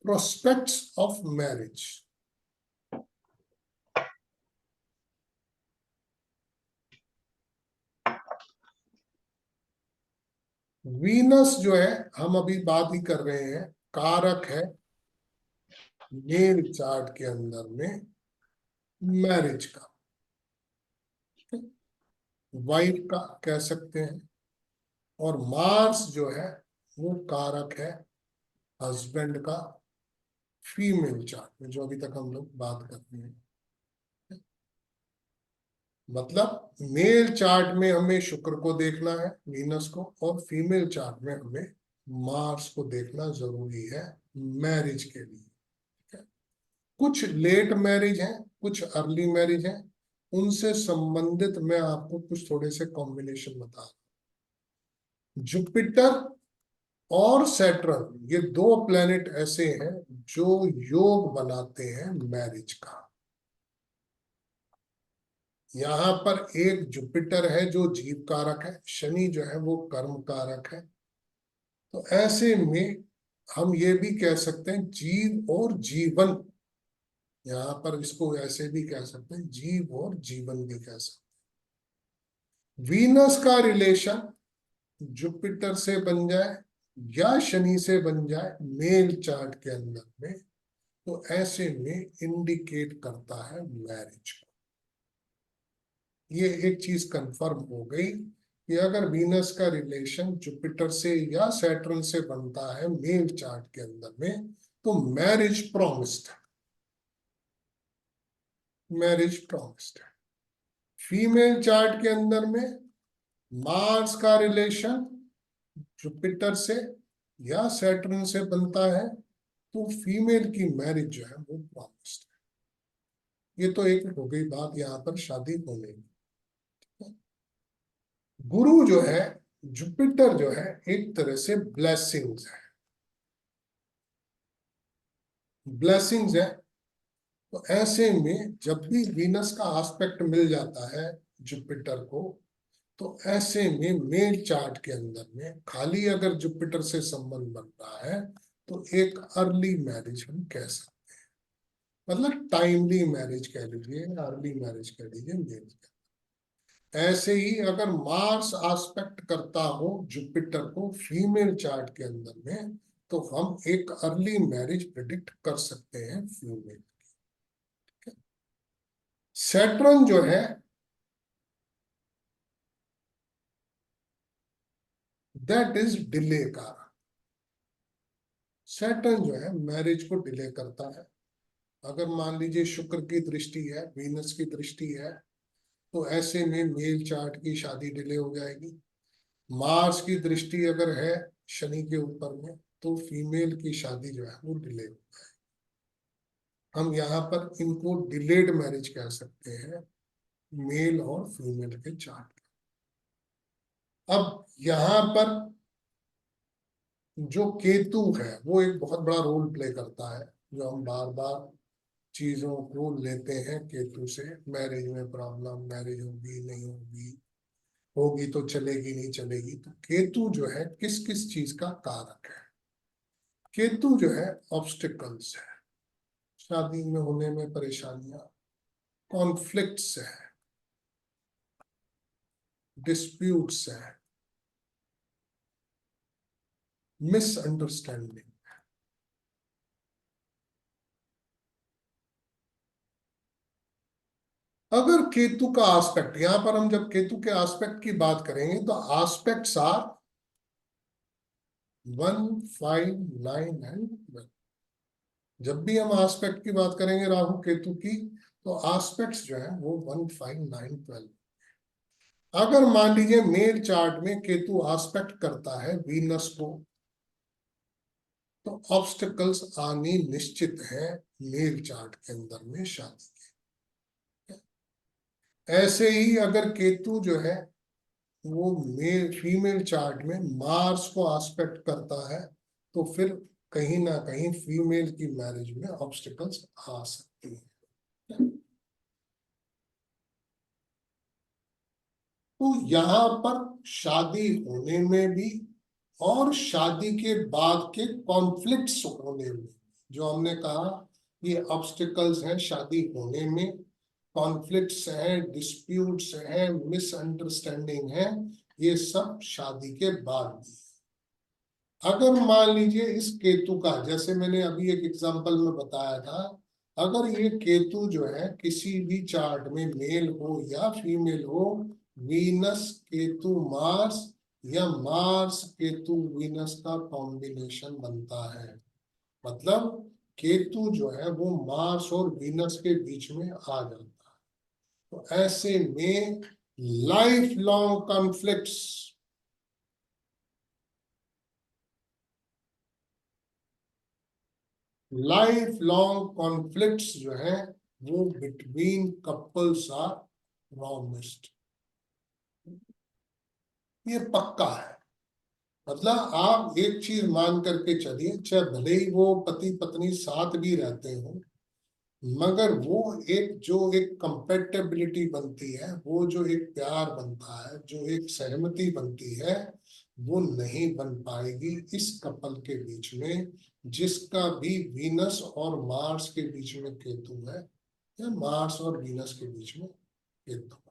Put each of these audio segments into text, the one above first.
Prospects of marriage. Venus जो है, हम अभी बात ही कर रहे हैं, कारक है नेल चार्ट के अंदर में मैरिज का, वाइफ का कह सकते हैं, और मार्स जो है वो कारक है हस्बैंड का फीमेल चार्ट में, जो अभी तक हम लोग बात कर रहे हैं। मतलब मेल चार्ट में हमें शुक्र को देखना है, वीनस को, और फीमेल चार्ट में हमें मार्स को देखना जरूरी है मैरिज के लिए। कुछ लेट मैरिज है, कुछ अर्ली मैरिज है, उनसे संबंधित मैं आपको कुछ थोड़े से कॉम्बिनेशन बता रहा हूं। जुपिटर और सैटर्न, ये दो प्लेनेट ऐसे हैं जो योग बनाते हैं मैरिज का। यहां पर एक जुपिटर है जो जीव कारक है, शनि जो है वो कर्म कारक है। तो ऐसे में हम ये भी कह सकते हैं जीव और जीवन, यहां पर इसको ऐसे भी कह सकते हैं जीव और जीवन भी कह सकते हैं। वीनस का रिलेशन जुपिटर से बन जाए या शनि से बन जाए मेल चार्ट के अंदर में, तो ऐसे में इंडिकेट करता है मैरिज को। ये एक चीज कंफर्म हो गई कि अगर वीनस का रिलेशन जुपिटर से या सैटर्न से बनता है मेल चार्ट के अंदर में, तो मैरिज प्रॉमिस्ड है, मैरिज प्रॉमिस्ड है। फीमेल चार्ट के अंदर में मार्स का रिलेशन जुपिटर से या सैटर्न से बनता है, तो फीमेल की मैरिज जो है वो प्रॉमिस्ड है। ये तो एक हो गई बात यहाँ पर शादी होने की। गुरु जो है, जुपिटर जो है, एक तरह से ब्लेसिंग्स है, ब्लेसिंग्स है। तो ऐसे में जब भी वीनस का एस्पेक्ट मिल जाता है जुपिटर को, तो ऐसे में मेल चार्ट के अंदर में खाली अगर जुपिटर से संबंध बन रहा है, तो एक अर्ली मैरिज हम कह सकते हैं, मतलब टाइमली मैरिज कह लीजिए, अर्ली मैरिज कह लीजिए, मेल। ऐसे ही अगर मार्स एस्पेक्ट करता हो जुपिटर को फीमेल चार्ट के अंदर में, तो हम एक अर्ली मैरिज प्रिडिक्ट कर सकते हैं फीमेल। सैटर्न जो है दैट इज डिले का, सैटर्न जो है मैरिज को डिले करता है। अगर मान लीजिए शुक्र की दृष्टि है, वीनस की दृष्टि है, तो ऐसे में मेल चार्ट की शादी डिले हो जाएगी। मार्स की दृष्टि अगर है शनि के ऊपर में, तो फीमेल की शादी जो है वो डिले हो जाएगी। हम यहाँ पर इनको डिलेड मैरिज कह सकते हैं, मेल और फीमेल के चार्ट। अब यहाँ पर जो केतु है वो एक बहुत बड़ा रोल प्ले करता है, जो हम बार बार चीजों को लेते हैं केतु से। मैरिज में प्रॉब्लम, मैरिज होगी नहीं होगी, होगी तो चलेगी नहीं चलेगी। तो केतु जो है किस किस चीज का कारक है? केतु जो है ऑब्स्टिकल्स है, शादी में होने में परेशानियां, कॉन्फ्लिक्ट्स है, डिस्प्यूट्स है, मिसअंडरस्टैंडिंग। अगर केतु का एस्पेक्ट, यहां पर हम जब केतु के एस्पेक्ट की बात करेंगे, तो एस्पेक्ट्स आर 1, 5, 9 एंड 12। जब भी हम एस्पेक्ट की बात करेंगे राहु केतु की, तो एस्पेक्ट्स जो है वो 1, 5, 9, 12। अगर मान लीजिए मेल चार्ट में केतु एस्पेक्ट करता है वीनस को, तो ऑब्स्टिकल्स आनी निश्चित है मेल चार्ट के अंदर में शादी के। ऐसे ही अगर केतु जो है वो मेल फीमेल चार्ट में मार्स को एस्पेक्ट करता है, तो फिर कहीं ना कहीं फीमेल की मैरिज में ऑब्स्टिकल्स आ सकती हैं। तो यहाँ पर शादी होने में भी और शादी के बाद के कॉन्फ्लिक्ट्स होने में, जो हमने कहा ये ऑब्स्टिकल्स हैं शादी होने में, कॉन्फ्लिक्ट्स हैं, डिस्प्यूट्स हैं, मिसअंडरस्टैंडिंग है, ये सब शादी के बाद भी। अगर मान लीजिए इस केतु का, जैसे मैंने अभी एक एग्जांपल में बताया था, अगर ये केतु जो है किसी भी चार्ट में मेल हो या फीमेल हो, वीनस केतु मार्स या मार्स केतु वीनस का कॉम्बिनेशन बनता है, मतलब केतु जो है वो मार्स और वीनस के बीच में आ जाता है। तो ऐसे में life long conflicts, life long conflicts जो है वो बिटवीन कपल्स आर प्रॉमिस्ड, ये पक्का है। मतलब आप एक चीज मान करके चलिए, चाहे भले ही वो पति पत्नी साथ भी रहते हो, मगर वो एक जो एक कंपेटेबिलिटी बनती है, वो जो एक प्यार बनता है, जो एक सहमति बनती है, वो नहीं बन पाएगी इस कपल के बीच में, जिसका भी वीनस और मार्स के बीच में केतु है, या मार्स और वीनस के बीच में केतु है।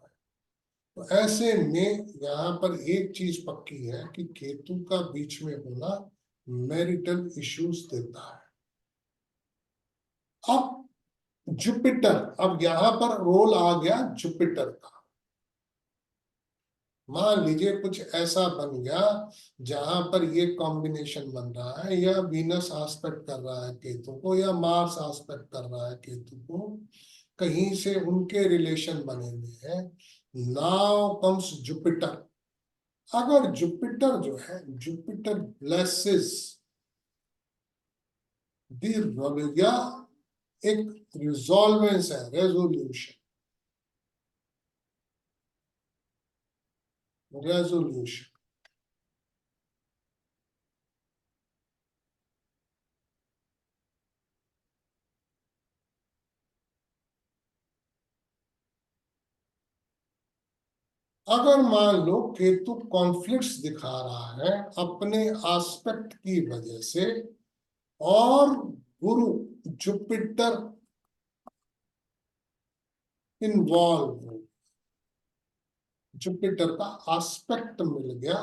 तो ऐसे में यहाँ पर एक चीज पक्की है कि केतु का बीच में होना मैरिटल इश्यूज देता है। अब जुपिटर, अब यहां पर रोल आ गया जुपिटर का। मान लीजिए कुछ ऐसा बन गया जहां पर ये कॉम्बिनेशन बन रहा है, या वीनस आस्पेक्ट कर रहा है केतु को, या मार्स आस्पेक्ट कर रहा है केतु को, कहीं से उनके रिलेशन बने हुए हैं। Now comes Jupiter. अगर जुपिटर जो है, जुपिटर ब्लेसेस द, या एक रिजॉल्वेंस है, रेजोल्यूशन, रेजोल्यूशन। अगर मान लो केतु कॉन्फ्लिक्ट्स दिखा रहा है अपने एस्पेक्ट की वजह से, और गुरु जुपिटर इन्वॉल्व हो, जुपिटर का एस्पेक्ट मिल गया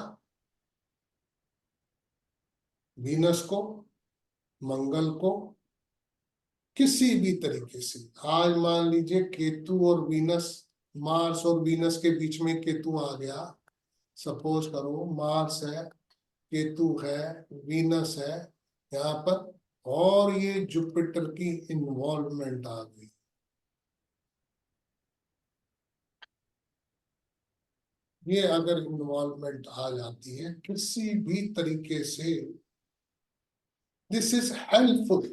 वीनस को, मंगल को, किसी भी तरीके से। आज मान लीजिए केतु और वीनस, मार्स और वीनस के बीच में केतु आ गया, सपोज करो मार्स है, केतु है, वीनस है यहाँ पर, और ये जुपिटर की इन्वॉल्वमेंट आ गई, ये अगर इन्वॉल्वमेंट आ जाती है किसी भी तरीके से, दिस इज हेल्पफुल।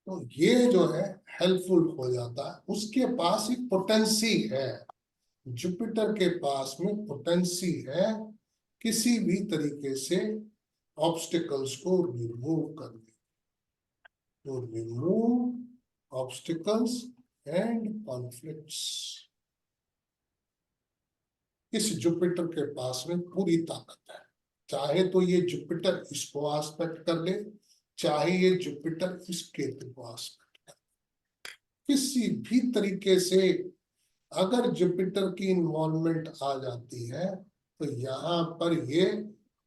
तो ये जो है हेल्पफुल हो जाता है, उसके पास एक पोटेंसी है, जुपिटर के पास में पोटेंसी है किसी भी तरीके से ऑब्स्टिकल्स को रिमूव करने, to remove obstacles and conflicts। इस जुपिटर के पास में पूरी ताकत है, चाहे तो ये जुपिटर इसको आस्पेक्ट कर ले, चाहे ये जुपिटर इस केतु को आस्पेक्ट कर, किसी भी तरीके से अगर जुपिटर की इन्वॉल्वमेंट आ जाती है, तो यहाँ पर ये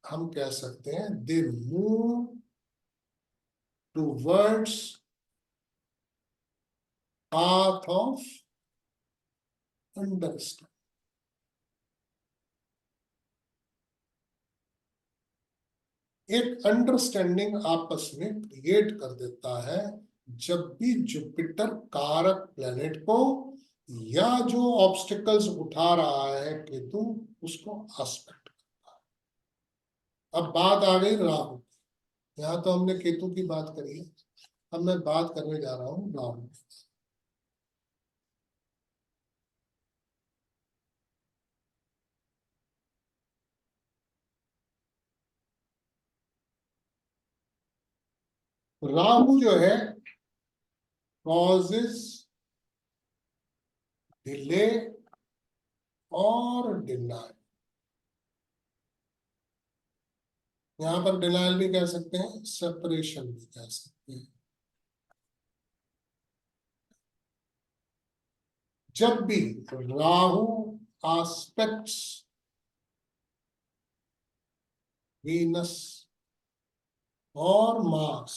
हम कह सकते हैं they move towards path of understanding। एक अंडरस्टैंडिंग आपस में क्रिएट कर देता है जब भी जुपिटर कारक प्लेनेट को, या जो ऑब्स्टिकल्स उठा रहा है केतु, उसको एस्पेक्ट करता है। अब बात आ गई राहु। यहाँ तो हमने केतु की बात करी है, अब मैं बात करने जा रहा हूँ राहु। राहु जो है कॉजेस डिले और डिनाई। यहाँ पर डिनायल भी कह सकते हैं, सेपरेशन भी कह सकते हैं। जब भी राहु आस्पेक्ट्स वीनस और मार्स,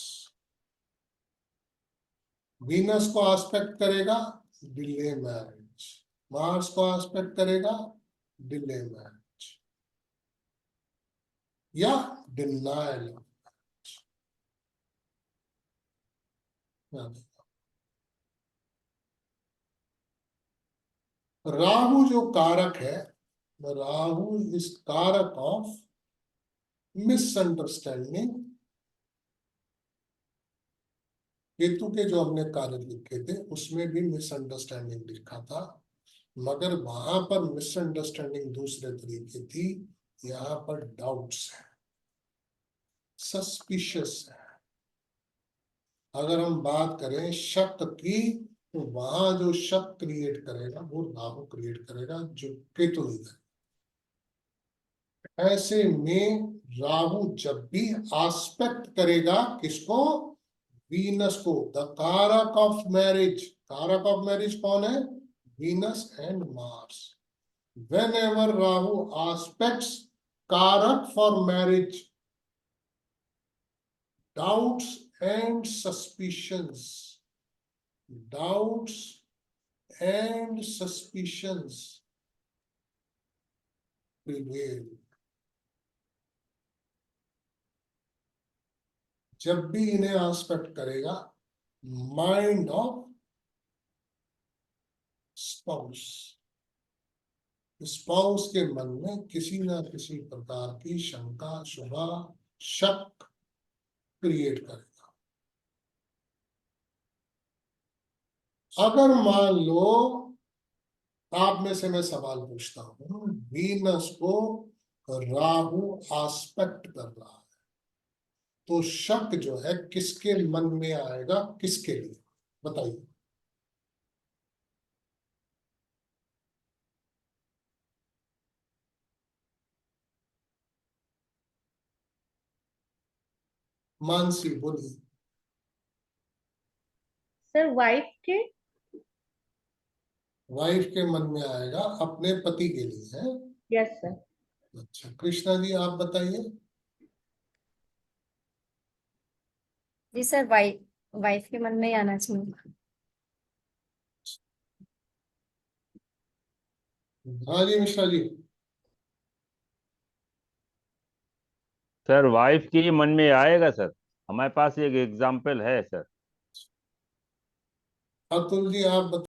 वीनस को आस्पेक्ट करेगा डिले मैरिज, मार्स को आस्पेक्ट करेगा डिले मैरिज या डिनायल। राहु जो कारक है, राहु इज कारक ऑफ मिसअंडरस्टैंडिंग। केतु के जो हमने कारक लिखे थे उसमें भी मिसअंडरस्टैंडिंग लिखा था, मगर वहां पर मिसअंडरस्टैंडिंग दूसरे तरीके थी, यहाँ पर डाउट्स है, सस्पिशियस है। अगर हम बात करें शक की, तो वहां जो शक क्रिएट करेगा वो राहु क्रिएट करेगा, जो केतु नहीं करेगा। ऐसे में राहु जब भी आस्पेक्ट करेगा किसको, वीनस को, द कारक ऑफ मैरिज, कारक ऑफ मैरिज कौन है, Venus and Mars. whenever rahu aspects karak for marriage, doubts and suspicions, doubts and suspicions prevail। जब भी इन्हें आस्पेक्ट करेगा, माइंड ऑफ स्पाउस, स्पाउस के मन में किसी ना किसी प्रकार की शंका, शुभा, शक क्रिएट करेगा। अगर मान लो आप में से मैं सवाल पूछता हूं, वीनस को राहु आस्पेक्ट कर रहा है, तो शक जो है किसके मन में आएगा, किसके लिए, बताइए। मानसी बोलिए। सर वाइफ के। वाइफ के मन में आएगा, अपने पति के लिए है। Yes sir. अच्छा कृष्णा जी आप बताइए। जी सर, वाइफ वाइफ के मन में ही आना चाहिए। हाँ जी मिश्रा जी। सर वाइफ के मन में आएगा सर, हमारे पास एक एग्जाम्पल है सर। अतुल जी आप